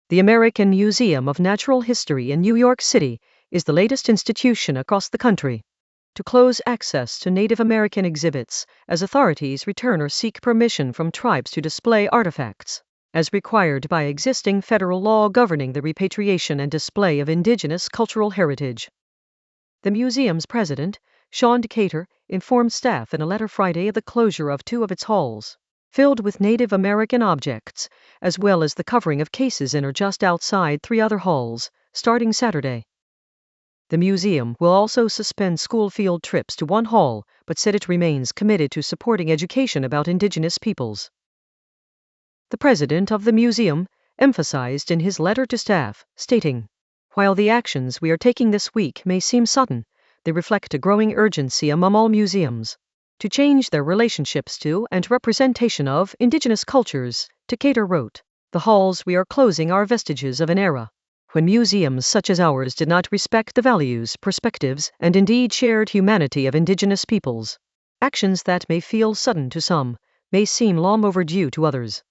The American Museum of Natural History in New York City is the latest institution across the country to close access to Native American exhibits as authorities return or seek permission from tribes to display artifacts, as required by existing federal law governing the repatriation and display of Indigenous cultural heritage. The museum's president, Sean Decatur, informed staff in a letter Friday of the closure of two of its halls, filled with Native American objects, as well as the covering of cases in or just outside three other halls, starting Saturday. The museum will also suspend school field trips to one hall, but said it remains committed to supporting education about Indigenous peoples. The president of the museum emphasized in his letter to staff, stating, "While the actions we are taking this week may seem sudden, they reflect a growing urgency among all museums to change their relationships to and representation of Indigenous cultures." Decatur wrote, "The halls we are closing are vestiges of an era when museums such as ours did not respect the values, perspectives, and indeed shared humanity of Indigenous peoples. Actions that may feel sudden to some may seem long overdue to others."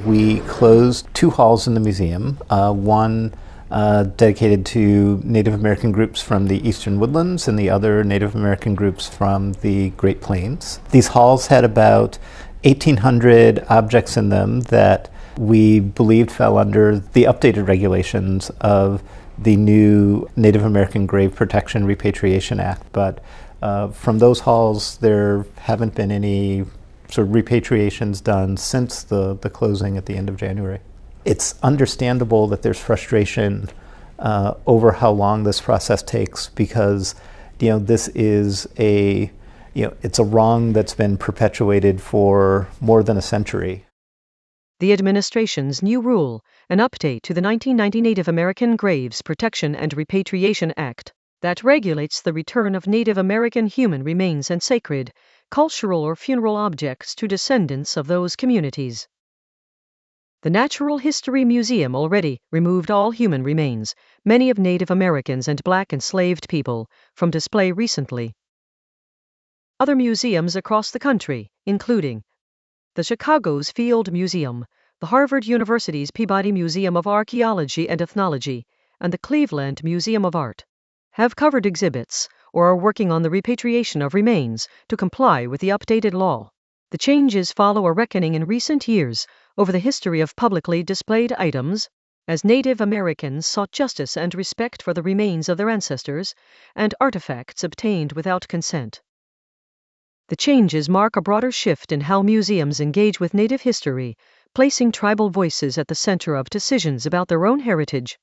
We closed two halls in the museum, one dedicated to Native American groups from the Eastern Woodlands and the other Native American groups from the Great Plains. These halls had about 1,800 objects in them that we believed fell under the updated regulations of the new Native American Grave Protection Repatriation Act. But from those halls, there haven't been any sort of repatriations done since the closing at the end of January. It's understandable that there's frustration over how long this process takes because, this is it's a wrong that's been perpetuated for more than a century. The administration's new rule, an update to the 1990 Native American Graves Protection and Repatriation Act, that regulates the return of Native American human remains and sacred, cultural or funeral objects to descendants of those communities. The Natural History Museum already removed all human remains, many of Native Americans and Black enslaved people, from display recently. Other museums across the country, including the Chicago's Field Museum, the Harvard University's Peabody Museum of Archaeology and Ethnology, and the Cleveland Museum of Art, have covered exhibits or are working on the repatriation of remains to comply with the updated law. The changes follow a reckoning in recent years over the history of publicly displayed items, as Native Americans sought justice and respect for the remains of their ancestors, and artifacts obtained without consent. The changes mark a broader shift in how museums engage with Native history, placing tribal voices at the center of decisions about their own heritage.